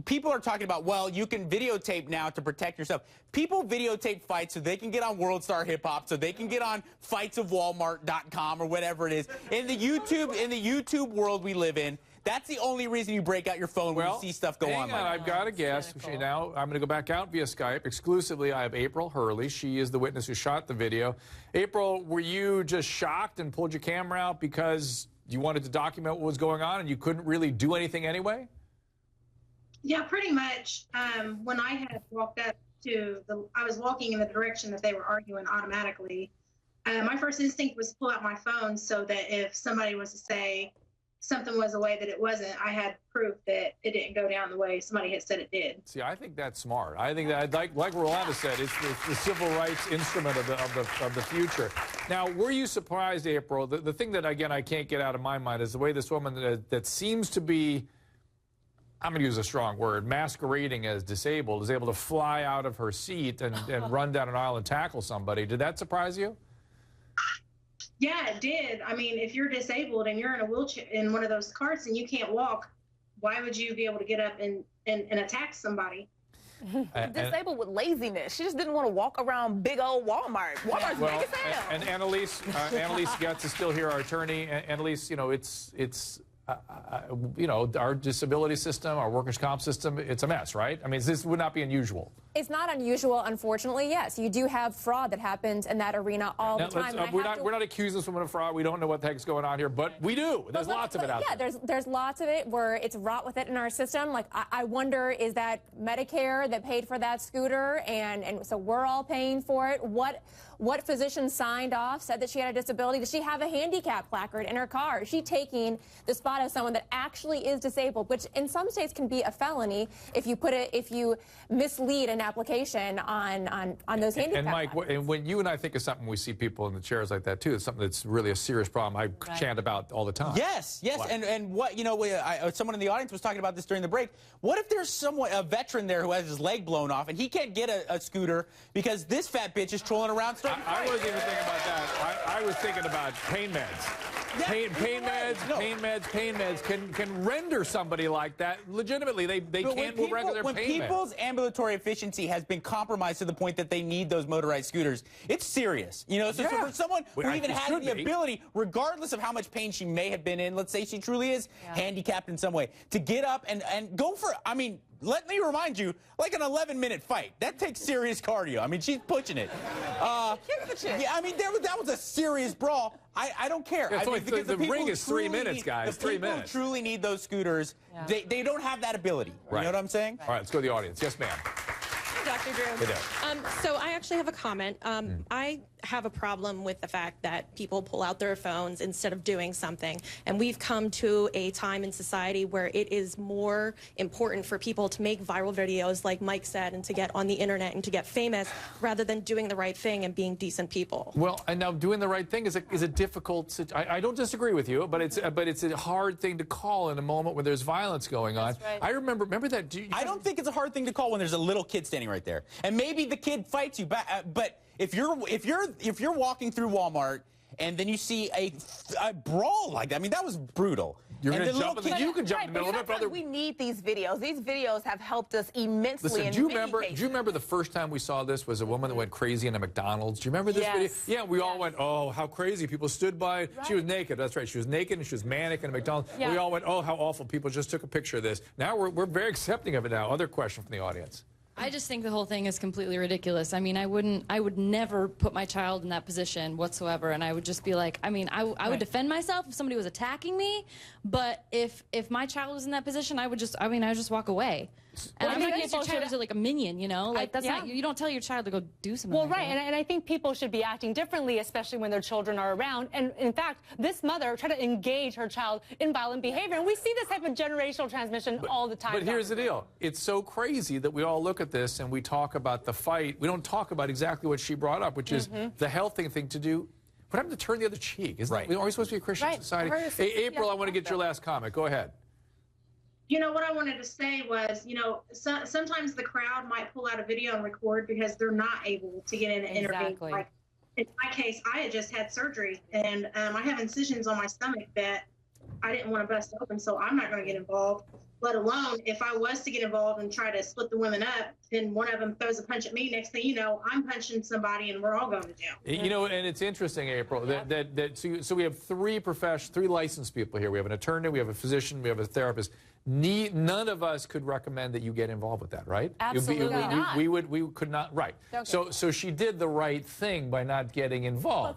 people are talking about, well, you can videotape now to protect yourself. People videotape fights so they can get on World Star Hip Hop, so they can get on fightsofwalmart.com or whatever it is. In the YouTube world we live in, that's the only reason you break out your phone when you see stuff go on. I've got a guess. Now I'm going to go back out via Skype. Exclusively, I have April Hurley. She is the witness who shot the video. April, were you just shocked and pulled your camera out because you wanted to document what was going on and you couldn't really do anything anyway? Yeah, pretty much. When I had walked up to I was walking in the direction that they were arguing automatically. My first instinct was to pull out my phone so that if somebody was to say something was a way that it wasn't, I had proof that it didn't go down the way somebody had said it did. See, I think that's smart. I think that, like Rolanda said, it's the civil rights instrument of the future. Now, were you surprised, April? The thing that, again, I can't get out of my mind is the way this woman that seems to be, I'm going to use a strong word, masquerading as disabled, is able to fly out of her seat and run down an aisle and tackle somebody. Did that surprise you? Yeah, it did. I mean, if you're disabled and you're in a wheelchair, in one of those carts, and you can't walk, why would you be able to get up and attack somebody? Disabled with laziness. She just didn't want to walk around big old Walmart. Walmart's big as hell. And Annalise Getz is still here, our attorney. Annalise, you know, it's you know, our disability system, our workers' comp system, it's a mess, right? I mean, this would not be unusual. It's not unusual, unfortunately. Yes, you do have fraud that happens in that arena all the time. We're not accusing someone of fraud. We don't know what the heck's going on here, but we do. There's lots of it out there. Yeah, there's lots of it where it's wrought with it in our system. Like, I wonder, is that Medicare that paid for that scooter, and so we're all paying for it? What physician signed off, said that she had a disability? Does she have a handicap placard in her car? Is she taking the spot of someone that actually is disabled, which in some states can be a felony if you mislead an application on those handicap And Mike, placards. when you and I think of something, we see people in the chairs like that too. It's something that's really a serious problem. I chant about all the time. Yes, yes, and what, you know, someone in the audience was talking about this during the break. What if there's a veteran there who has his leg blown off and he can't get a scooter because this fat bitch is trolling around? I wasn't even thinking about that. I was thinking about pain meds. Yeah, pain meds can render somebody like that legitimately. They can't move regular pain meds. When people's ambulatory efficiency has been compromised to the point that they need those motorized scooters, it's serious. You know, so for someone who even has the ability, regardless of how much pain she may have been in, let's say she truly is handicapped in some way, to get up and go for, I mean, let me remind you, like an 11-minute fight. That takes serious cardio. I mean, she's pushing it. Yeah, I mean, that was a serious brawl. I don't care. Yeah, the ring is 3 minutes, guys. 3 minutes. The people who truly need those scooters, they don't have that ability. Right. You know what I'm saying? All right, let's go to the audience. Yes, ma'am. Dr. Drew. So I actually have a comment. I have a problem with the fact that people pull out their phones instead of doing something. And we've come to a time in society where it is more important for people to make viral videos, like Mike said, and to get on the internet and to get famous, rather than doing the right thing and being decent people. Well, and now doing the right thing is a difficult. I don't disagree with you, but it's a hard thing to call in a moment when there's violence going on. Right. I remember that. I don't think it's a hard thing to call when there's a little kid standing right there, and maybe the kid fights you back. But if you're walking through Walmart and then you see a brawl like that, I mean, that was brutal. You're going to jump in you can jump in the middle of it, brother. We need these videos. These videos have helped us immensely. Listen, do you remember the first time we saw this was a woman that went crazy in a McDonald's? Do you remember this video? Yeah, we all went, oh, how crazy. People stood by. Right. She was naked. That's right. She was naked and she was manic in a McDonald's. Yeah. We all went, oh, how awful. People just took a picture of this. Now we're very accepting of it now. Other question from the audience. I just think the whole thing is completely ridiculous. I mean, I would never put my child in that position whatsoever, and I would just be like, I mean, I would defend myself if somebody was attacking me, but if my child was in that position, I would just walk away. And I'm not going to get your child as like a minion, you know? Like, that's not, you don't tell your child to go do something like that. And I think people should be acting differently, especially when their children are around. And in fact, this mother tried to engage her child in violent behavior. And we see this type of generational transmission all the time. But here's the deal. It's so crazy that we all look at this and we talk about the fight. We don't talk about exactly what she brought up, which is the healthy thing to do. What happened to turn the other cheek? Isn't that, we're always supposed to be a Christian society. Hey, April, I want to get your last comment. Go ahead. You know, what I wanted to say was, you know, sometimes the crowd might pull out a video and record because they're not able to get in and intervene. Like in my case, I had just had surgery, and I have incisions on my stomach that I didn't want to bust open, so I'm not going to get involved. let alone if I was to get involved and try to split the women up, then one of them throws a punch at me. Next thing you know, I'm punching somebody and we're all going to jail. You know, and it's interesting, April, so we have three licensed people here. We have an attorney, we have a physician, we have a therapist. None of us could recommend that you get involved with that, right? Absolutely not. We could not, right. So she did the right thing by not getting involved.